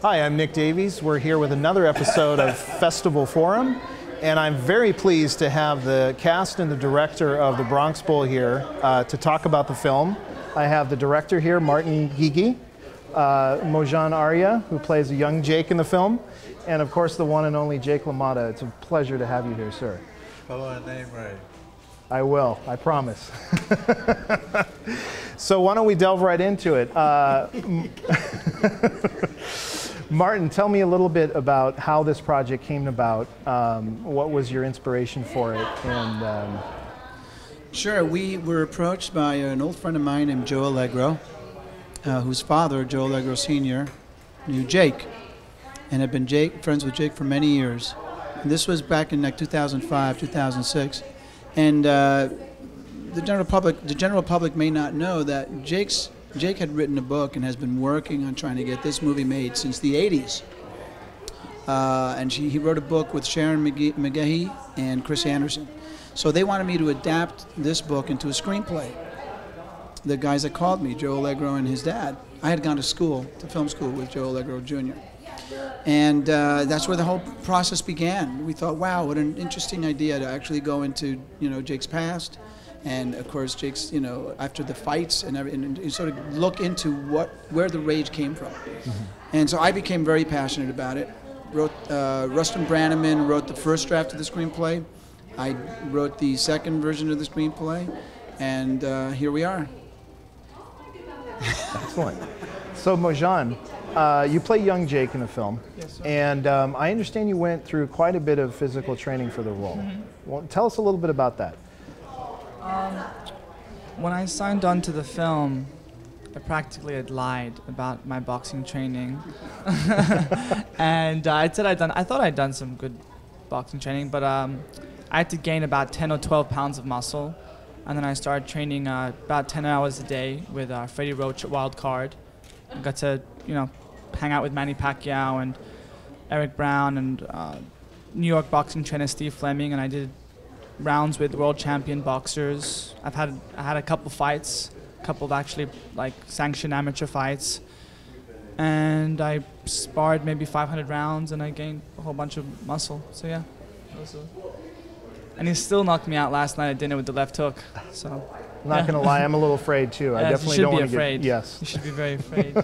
Hi, I'm Nick Davies. We're here with another episode of Festival Forum, and I'm very pleased to have the cast and the director of the Bronx Bowl here to talk about the film. I have the director here, Martin Heigl, Mojan Arya, who plays a young Jake in the film, and of course the one and only Jake LaMotta. It's a pleasure to have you here, sir. Spell my name right. I will, I promise. So why don't we delve right into it? Martin, tell me a little bit about how this project came about. What was your inspiration for it? And Sure, we were approached by an old friend of mine named Joe Allegro, whose father, Joe Allegro Sr., knew Jake, and had been friends with Jake for many years. And this was back in like 2005, 2006. And the general public may not know that Jake had written a book and has been working on trying to get this movie made since the 80s. And he wrote a book with Sharon McGahee and Chris Anderson. So they wanted me to adapt this book into a screenplay. The guys that called me, Joe Allegro and his dad. I had gone to film school with Joe Allegro Jr. And that's where the whole process began. We thought, wow, what an interesting idea to actually go into, Jake's past. And of course, Jake's, after the fights and everything, and sort of look into where the rage came from. Mm-hmm. And so I became very passionate about it. Rustin Brannaman wrote the first draft of the screenplay. I wrote the second version of the screenplay, and here we are. Excellent. So Mojan, you play young Jake in the film. Yes, sir. And I understand you went through quite a bit of physical training for the role. Mm-hmm. Well, tell us a little bit about that. When I signed on to the film, I practically had lied about my boxing training. And I thought I'd done some good boxing training, but I had to gain about 10 or 12 pounds of muscle. And then I started training about 10 hours a day with Freddie Roach at Wild Card. I got to, hang out with Manny Pacquiao and Eric Brown and New York boxing trainer Steve Fleming, and I did rounds with world champion boxers. I had a couple fights, a couple of actually sanctioned amateur fights, and I sparred maybe 500 rounds, and I gained a whole bunch of muscle. So yeah, and he still knocked me out last night at dinner with the left hook. So I'm not gonna lie, I'm a little afraid too. I definitely don't want to get. Yes, you should be very afraid.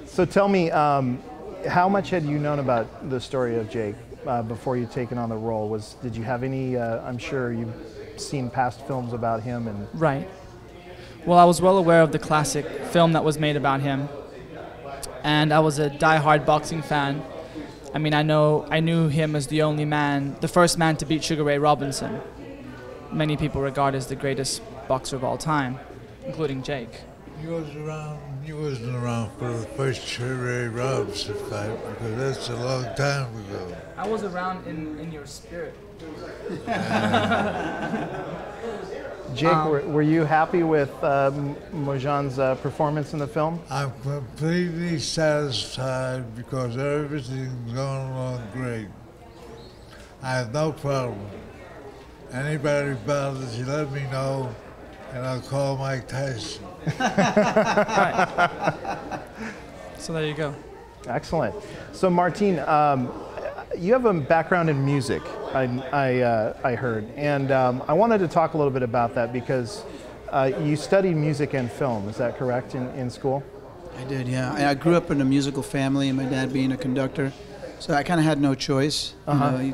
So tell me, how much had you known about the story of Jake before you'd taken on the role? Did you have any? I'm sure you've seen past films about him and. Right. Well, I was well aware of the classic film that was made about him, and I was a die-hard boxing fan. I mean, I knew him as the first man to beat Sugar Ray Robinson. Many people regard as the greatest boxer of all time, including Jake. You wasn't around for the first Sugar Ray Robinson fight, because that's a long time ago. I was around in your spirit. Jake, were you happy with Mojan's performance in the film? I'm completely satisfied because everything's going along great. I have no problem. Anybody bothers you, let me know, and I'll call Mike Tyson. Right. So there you go. Excellent. So Martin, you have a background in music, I heard, and I wanted to talk a little bit about that because you studied music and film. Is that correct in school? I did, yeah. I grew up in a musical family, and my dad being a conductor, so I kind of had no choice. Uh-huh.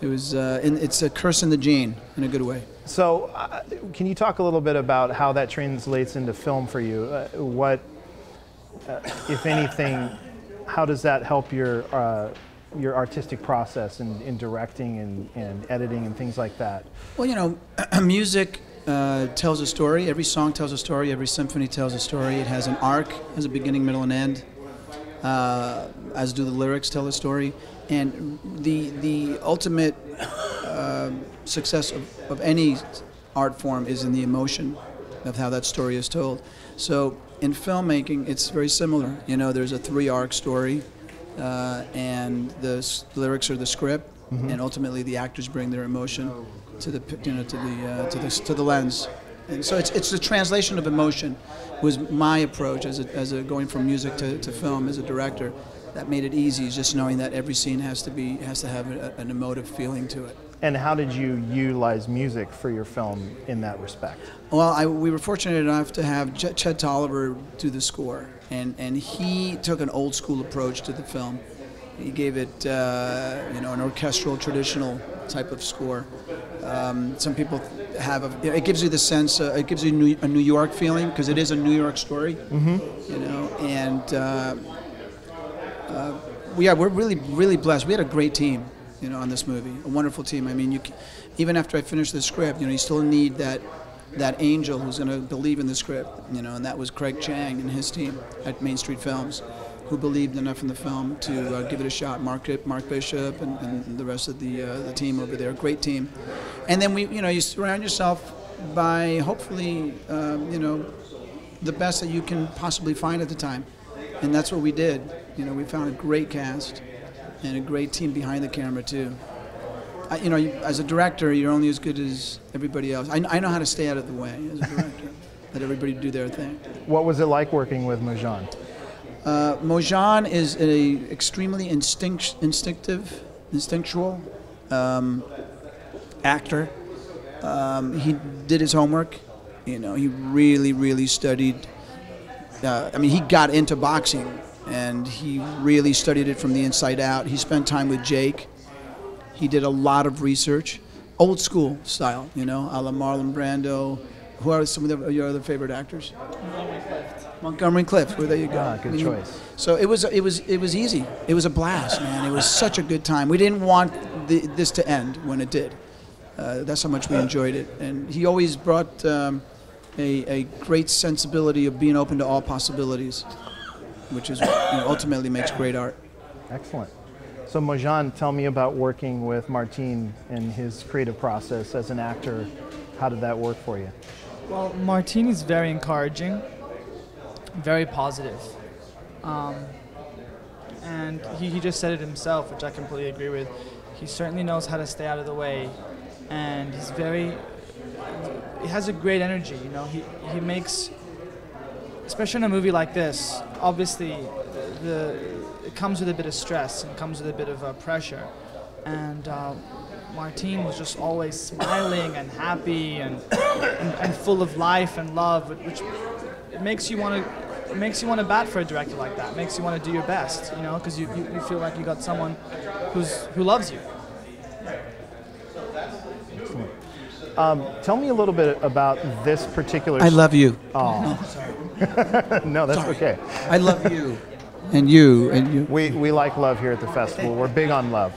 It's a curse in the gene, in a good way. So, can you talk a little bit about how that translates into film for you? What, if anything, how does that help your artistic process in directing and editing and things like that? Well, music tells a story. Every song tells a story. Every symphony tells a story. It has an arc, has a beginning, middle, and end. As do the lyrics tell a story. And the ultimate success of any art form is in the emotion of how that story is told. So in filmmaking, it's very similar. There's a 3-arc story, and the lyrics are the script, mm-hmm. and ultimately the actors bring their emotion to the lens. And so it's the translation of emotion was my approach as a going from music to film as a director. That made it easy, just knowing that every scene has to have an emotive feeling to it. And how did you utilize music for your film in that respect? Well, we were fortunate enough to have Chet Tolliver do the score, and he took an old school approach to the film. He gave it, an orchestral, traditional type of score. Some people it gives you the sense, it gives you a New York feeling, because it is a New York story, and we're really, really blessed. We had a great team, on this movie, a wonderful team. I mean, even after I finished the script, you still need that angel who's going to believe in the script, and that was Craig Chang and his team at Main Street Films, who believed enough in the film to give it a shot. Mark Bishop and the rest of the team over there, great team. And then you surround yourself by hopefully, the best that you can possibly find at the time, and that's what we did. We found a great cast and a great team behind the camera too. As a director, you're only as good as everybody else. I know how to stay out of the way as a director. Let everybody do their thing. What was it like working with Mojan? Mojan is an extremely instinctual actor. He did his homework. He really, really studied. He got into boxing, and he really studied it from the inside out. He spent time with Jake. He did a lot of research, old school style, a la Marlon Brando. Who are some of your other favorite actors? Montgomery Clift. Well, there you go. Good choice. So it was easy. It was a blast, man. It was such a good time. We didn't want this to end when it did. That's how much we enjoyed it. And he always brought a great sensibility of being open to all possibilities, which is ultimately makes great art. Excellent. So Mojan, tell me about working with Martin and his creative process as an actor. How did that work for you? Well, Martin is very encouraging, very positive. And he just said it himself, which I completely agree with. He certainly knows how to stay out of the way, and he has a great energy, He makes, especially in a movie like this, obviously it comes with a bit of stress and comes with a bit of pressure. And Martin was just always smiling and happy and full of life and love, which it makes you want to bat for a director like that. It makes you want to do your best, because you feel like you got someone who loves you. Excellent. Tell me a little bit about this particular. I love you. Oh, no, sorry. No, that's sorry. Okay. I love you, and you. We like love here at the festival. We're big on love.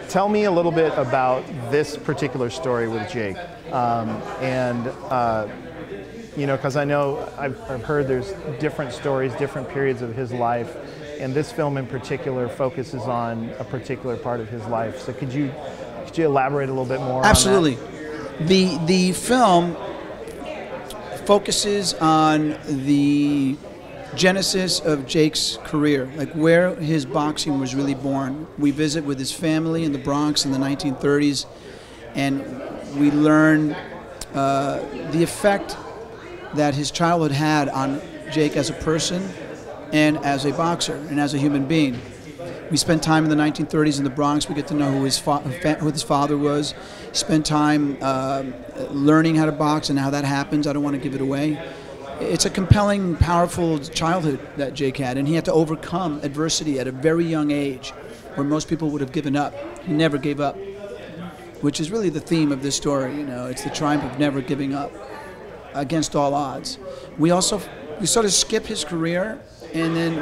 Tell me a little bit about this particular story with Jake, because I know I've heard there's different stories, different periods of his life, and this film in particular focuses on a particular part of his life. So could you elaborate a little bit more? Absolutely. On that? The film focuses on the genesis of Jake's career, like where his boxing was really born. We visit with his family in the Bronx in the 1930s, and we learn the effect that his childhood had on Jake as a person and as a boxer and as a human being. We spent time in the 1930s in the Bronx. We get to know who his father was. Spent time learning how to box and how that happens. I don't want to give it away. It's a compelling, powerful childhood that Jake had, and he had to overcome adversity at a very young age, where most people would have given up. He never gave up, which is really the theme of this story. It's the triumph of never giving up against all odds. We sort of skip his career, and then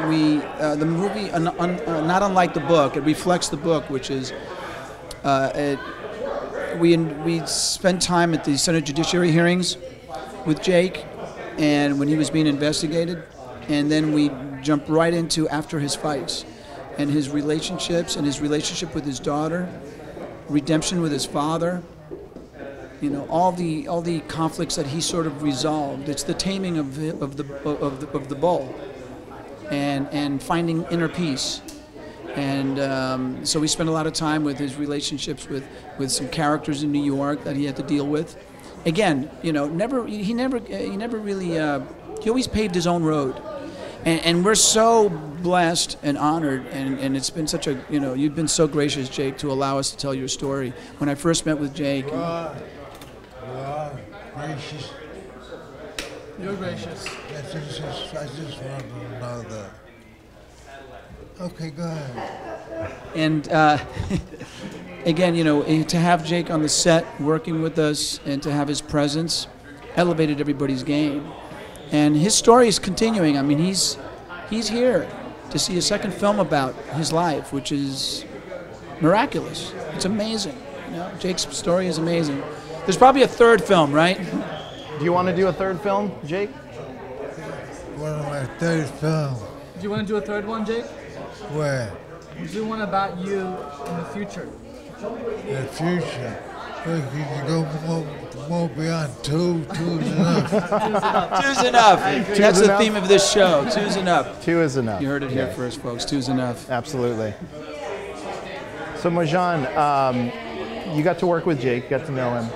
the movie, not unlike the book, it reflects the book, which is we spent time at the Senate Judiciary hearings with Jake, and when he was being investigated, and then we jump right into after his fights and his relationships and his relationship with his daughter, redemption with his father, all the conflicts that he sort of resolved. It's the taming of the bull and finding inner peace. And so we spent a lot of time with his relationships with some characters in New York that he had to deal with. again, you know, he never really, he always paved his own road. And we're so blessed and honored, and it's been such a, you know, you've been so gracious, Jake, to allow us to tell your story. When I first met with Jake. You are gracious. You're gracious. I just wanted to know that. Okay, go ahead. And again, you know, to have Jake on the set working with us and to have his presence elevated everybody's game. And his story is continuing. I mean, he's here to see a second film about his life, which is miraculous. It's amazing. You know, Jake's story is amazing. There's probably a third film, right? Do you want to do a third film, Jake? One of my third film. Do you want to do a third one, Jake? Where? Do one about you in the future. In the future. Look, you can go more beyond two. Two's enough. Two's enough. That's the enough? theme of this show. Two's enough. 2 is enough. You heard it here Yeah. first, folks. Two's enough. Absolutely. So Marjan, you got to work with Jake, got to know him.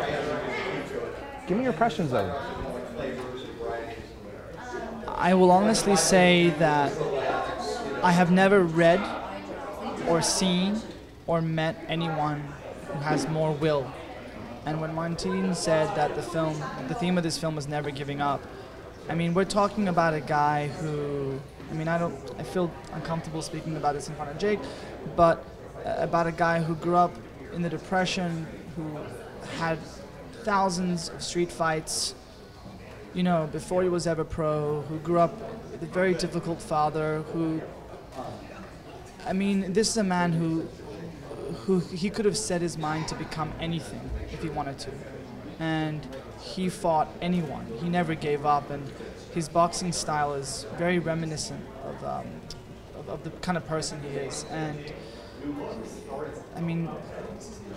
Give me your impressions of him. I will honestly say that I have never read or seen or met anyone who has more will. And when Martin said that the theme of this film was never giving up, I mean, we're talking about a guy who, I mean, I feel uncomfortable speaking about this in front of Jake, but about a guy who grew up in the Depression, who had thousands of street fights, you know, before he was ever pro, who grew up with a very difficult father, who, I mean, this is a man who he could have set his mind to become anything if he wanted to. And he fought anyone. He never gave up, and his boxing style is very reminiscent of the kind of person he is. And I mean,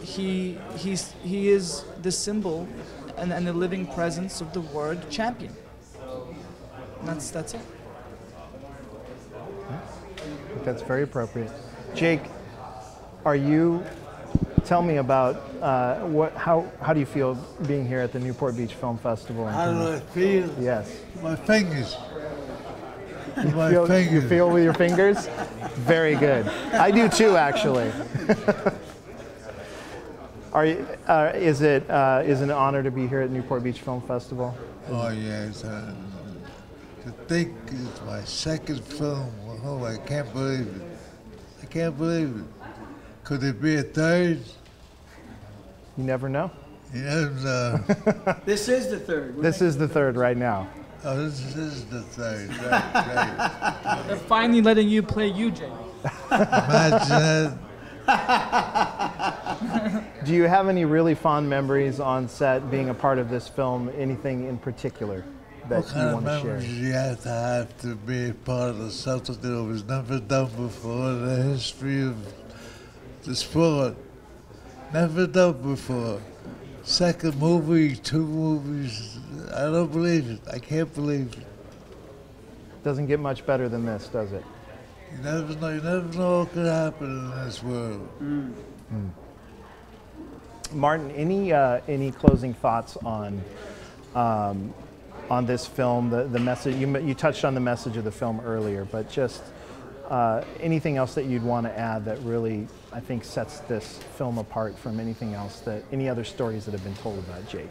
he is the symbol and the living presence of the word champion. And that's it. I think that's very appropriate. Jake, tell me about how do you feel being here at the Newport Beach Film Festival? How do I feel? Yes. My fingers. You feel with your fingers? Very good. I do too, actually. Is it an honor to be here at Newport Beach Film Festival? Oh yes. To think it's my second film. Oh, I can't believe it. I can't believe it. Could it be a third? You never know. You never know. This is the third. This is the third right now. Oh, this is the third. Right. They're finally letting you play you, Jake. Imagine that. Do you have any really fond memories on set being a part of this film? Anything in particular that What you kind of want to share? memories you have to be a part of something that was never done before in the history of the sport? Never done before. Second movie, 2 movies. I don't believe it. I can't believe it. Doesn't get much better than this, does it? You never know. You never know what could happen in this world. Martin, any closing thoughts on this film? The message you touched on the message of the film earlier, but just anything else that you'd want to add that really, I think, sets this film apart from anything else any other stories that have been told about Jake?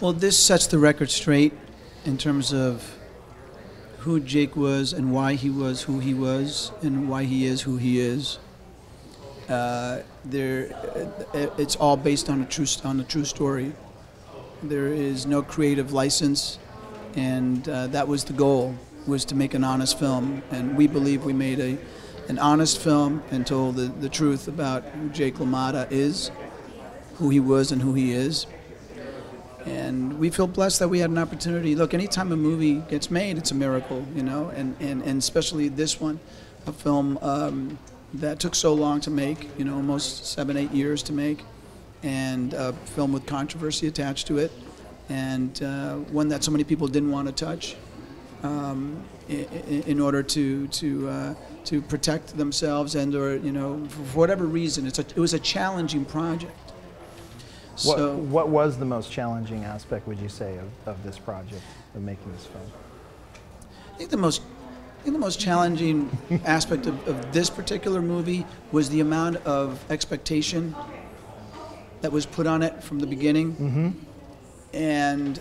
Well, this sets the record straight in terms of who Jake was and why he was who he was and why he is who he is. It's all based on a true story. There is no creative license, and that was the goal, was to make an honest film. And we believe we made an honest film and told the truth about who Jake LaMotta is, who he was and who he is. And we feel blessed that we had an opportunity. Look, anytime a movie gets made, it's a miracle, you know, and especially this one, a film that took so long to make, you know, almost 7-8 years to make, and a film with controversy attached to it, and one that so many people didn't want to touch in order to protect themselves and, or, you know, for whatever reason. It was a challenging project. What was the most challenging aspect, would you say, of this project, of making this film? I think the most challenging aspect of this particular movie was the amount of expectation that was put on it from the beginning. Mm-hmm. And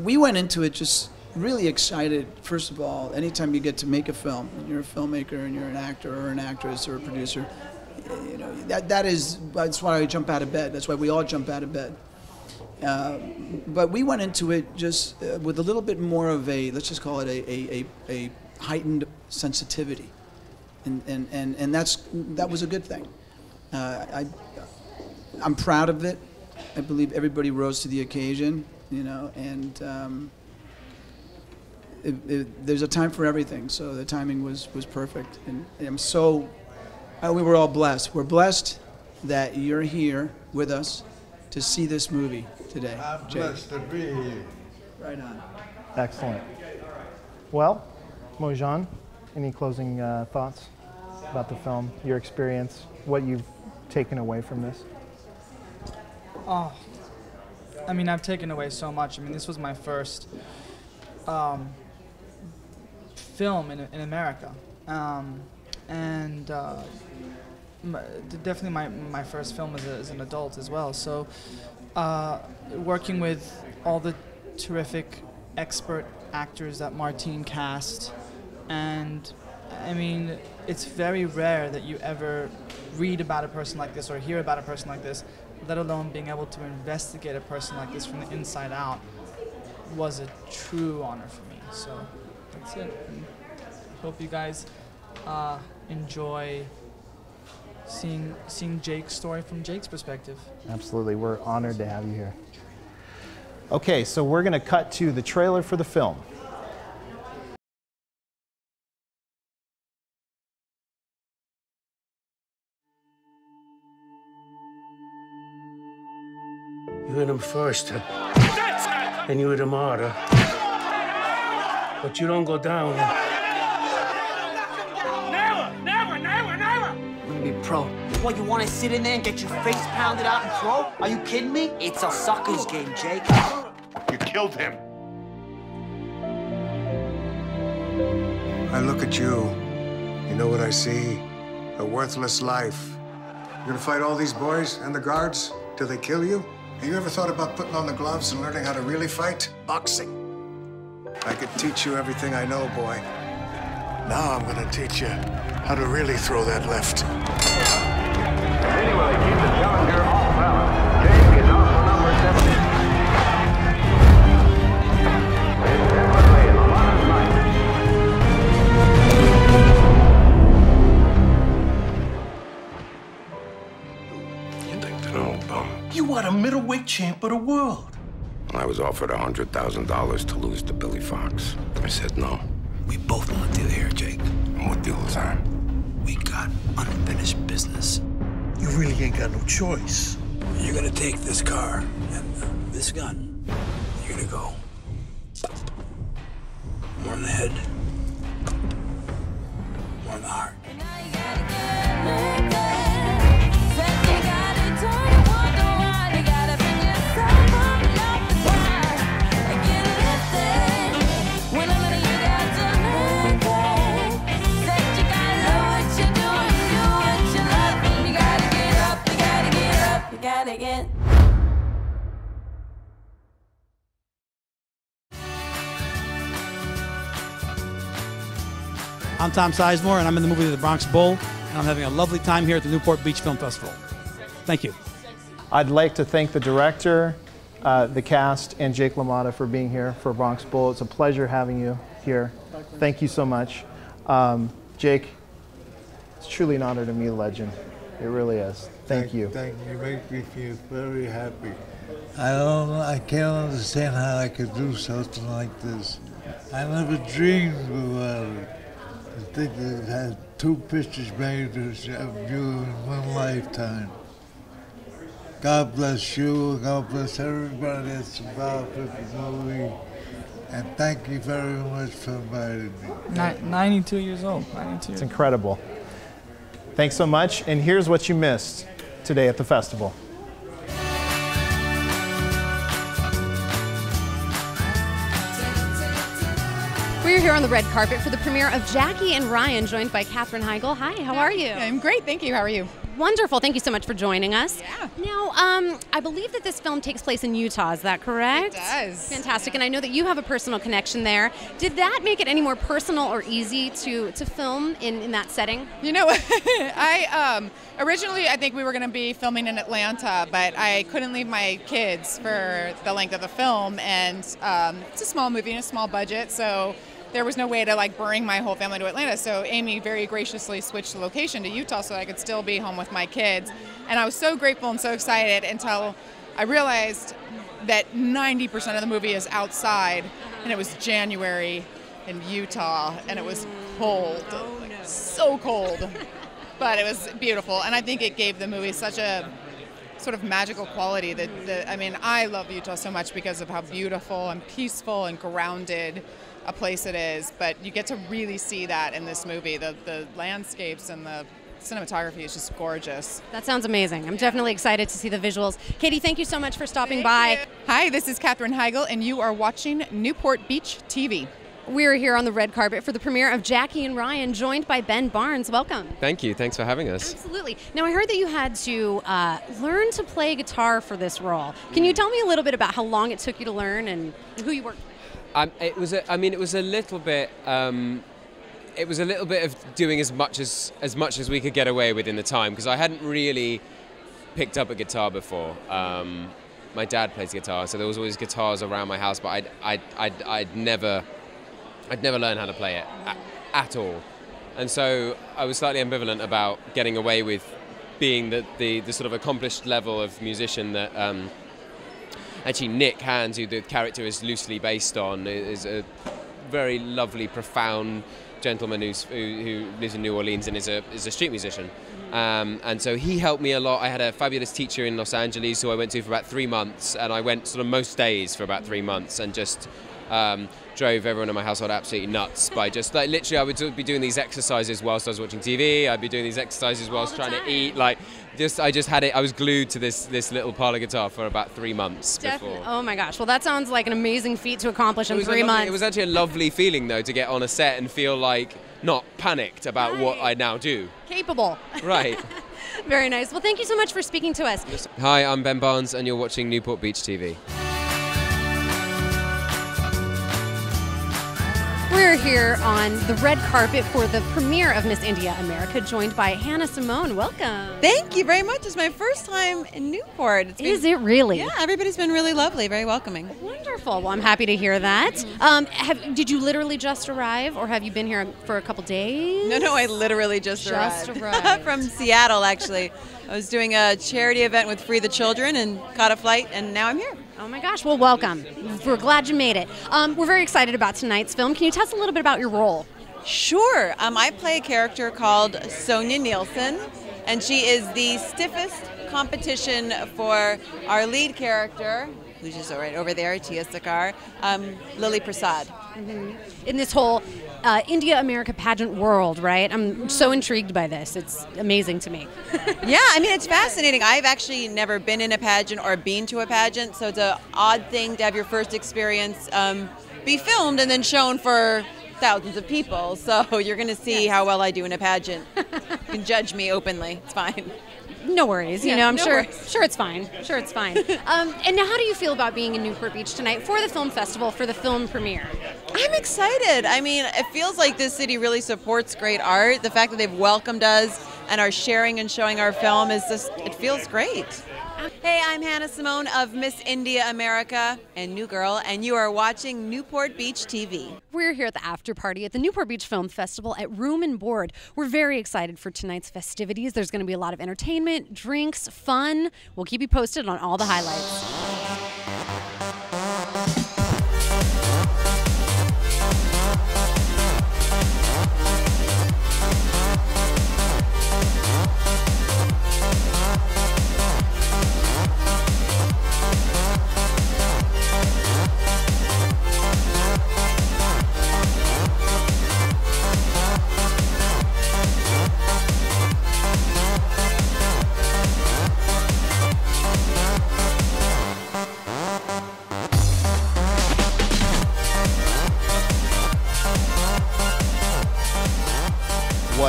we went into it just really excited. First of all, anytime you get to make a film, and you're a filmmaker and you're an actor or an actress or a producer, that's why I jump out of bed. That's why we all jump out of bed. But we went into it just with a little bit more of a, let's just call it a heightened sensitivity, and that was a good thing. I'm proud of it. I believe everybody rose to the occasion, and there's a time for everything. So the timing was perfect, and we were all blessed. We're blessed that you're here with us to see this movie today. I'm blessed to be here. Right on. Excellent. Well, Mojan, any closing thoughts about the film, your experience, what you've taken away from this? Oh, I mean, I've taken away so much. I mean, this was my first film in America, and definitely my first film as an adult as well. So, working with all the terrific expert actors that Martine cast, and I mean, it's very rare that you ever read about a person like this or hear about a person like this, let alone being able to investigate a person like this from the inside out was a true honor for me. So that's it. And I hope you guys enjoy seeing Jake's story from Jake's perspective. Absolutely, we're honored to have you here. Okay, so we're going to cut to the trailer for the film. You hit him first, and you hit him harder. But you don't go down. I'm gonna be pro. What, you wanna sit in there and get your face pounded out and pro? Are you kidding me? It's a sucker's game, Jake. You killed him. I look at you. You know what I see? A worthless life. You're gonna fight all these boys and the guards till they kill you? Have you ever thought about putting on the gloves and learning how to really fight? Boxing. I could teach you everything I know, boy. Now I'm gonna teach you how to really throw that left. Anyway, keep the challenger off balance. Jake is also number 70. It's definitely a lot of night. You think they're all bum? You are the middleweight champ of the world. I was offered $100,000 to lose to Billy Fox. I said no. We both want a deal here, Jake. And what deal is that? We got unfinished business. You really ain't got no choice. You're gonna take this car and this gun. You're gonna go. More in the head. More in the heart. I'm Tom Sizemore, and I'm in the movie The Bronx Bull, and I'm having a lovely time here at the Newport Beach Film Festival. Thank you. I'd like to thank the director, the cast, and Jake LaMotta for being here for Bronx Bull. It's a pleasure having you here. Thank you so much. Jake, it's truly an honor to meet a legend. It really is. Thank you. Thank you. You make me feel very happy. I can't understand how I could do something like this. I never dreamed about it. I think they've had 2 pictures made of you in one lifetime. God bless you, God bless everybody that's involved with the movie, and thank you very much for inviting me. 92 years old, 92. It's incredible. Thanks so much, and here's what you missed today at the festival. We're here on the red carpet for the premiere of Jackie and Ryan, joined by Katherine Heigl. Hi, how are you? I'm great, thank you. How are you? Wonderful. Thank you so much for joining us. Yeah. Now, I believe that this film takes place in Utah. Is that correct? It does. Fantastic. And I know that you have a personal connection there. Did that make it any more personal or easy to film in that setting? You know, originally I think we were going to be filming in Atlanta, but I couldn't leave my kids for the length of the film, and it's a small movie and a small budget, so there was no way to like bring my whole family to Atlanta. So Amy very graciously switched the location to Utah so I could still be home with my kids. And I was so grateful and so excited until I realized that 90% of the movie is outside, and it was January in Utah, and it was cold, so cold, but it was beautiful. And I think it gave the movie such a sort of magical quality that I mean, I love Utah so much because of how beautiful and peaceful and grounded a place it is, but you get to really see that in this movie. The landscapes and the cinematography is just gorgeous. That sounds amazing. I'm definitely excited to see the visuals. Katie, thank you so much for stopping by. Hi, this is Katherine Heigl, and you are watching Newport Beach TV. We're here on the red carpet for the premiere of Jackie and Ryan, joined by Ben Barnes. Welcome. Thank you. Thanks for having us. Absolutely. Now, I heard that you had to learn to play guitar for this role. Can you tell me a little bit about how long it took you to learn and who you worked with? It was a little bit. It was a little bit of doing as much as we could get away with in the time, because I hadn't really picked up a guitar before. My dad plays guitar, so there was always guitars around my house, but I'd never learned how to play it at all. And so I was slightly ambivalent about getting away with being the sort of accomplished level of musician that. Actually, Nick Hands, who the character is loosely based on, is a very lovely, profound gentleman who lives in New Orleans and is a street musician. And so he helped me a lot. I had a fabulous teacher in Los Angeles who I went to for about 3 months, and I went sort of most days for about 3 months and just drove everyone in my household absolutely nuts by just like literally I would be doing these exercises whilst I was watching TV. I'd be doing these exercises whilst trying to eat. I just had it. I was glued to this little parlor guitar for about 3 months before. Oh my gosh! Well, that sounds like an amazing feat to accomplish in 3 months. It was actually a lovely feeling though to get on a set and feel like not panicked about what I now do. Capable. Right. Very nice. Well, thank you so much for speaking to us. Hi, I'm Ben Barnes, and you're watching Newport Beach TV. We're here on the red carpet for the premiere of Miss India America, joined by Hannah Simone. Welcome. Thank you very much. It's my first time in Newport. Is it really? Yeah, everybody's been really lovely, very welcoming. Wonderful. Well, I'm happy to hear that. Did you literally just arrive, or have you been here for a couple days? No, I literally just arrived. From Seattle, actually. I was doing a charity event with Free the Children and caught a flight, and now I'm here. Oh my gosh, well, welcome. We're glad you made it. We're very excited about tonight's film. Can you tell us a little bit about your role? Sure. I play a character called Sonia Nielsen, and she is the stiffest competition for our lead character, who's just right over there, Tia Sakar, Lily Prasad. Mm-hmm. In this whole India America pageant world, right? I'm so intrigued by this. It's amazing to me. Yeah, I mean, it's fascinating. I've actually never been in a pageant or been to a pageant, so it's an odd thing to have your first experience be filmed and then shown for thousands of people. So you're going to see how well I do in a pageant. You can judge me openly. It's fine. No worries. You know, I'm sure it's fine. Sure it's fine. And now, how do you feel about being in Newport Beach tonight for the film festival, for the film premiere? I'm excited. I mean, it feels like this city really supports great art. The fact that they've welcomed us and are sharing and showing our film is just, it feels great. Hey, I'm Hannah Simone of Miss India America and New Girl, and you are watching Newport Beach TV. We're here at the after party at the Newport Beach Film Festival at Room and Board. We're very excited for tonight's festivities. There's going to be a lot of entertainment, drinks, fun. We'll keep you posted on all the highlights.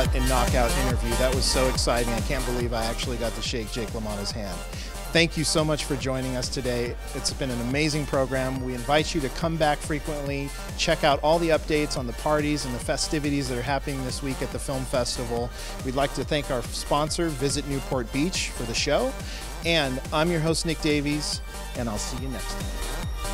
what a knockout interview. That was so exciting. I can't believe I actually got to shake Jake LaMotta's hand. Thank you so much for joining us today. It's been an amazing program. We invite you to come back frequently, check out all the updates on the parties and the festivities that are happening this week at the film festival. We'd like to thank our sponsor, Visit Newport Beach, for the show. And I'm your host, Nick Davies, and I'll see you next time.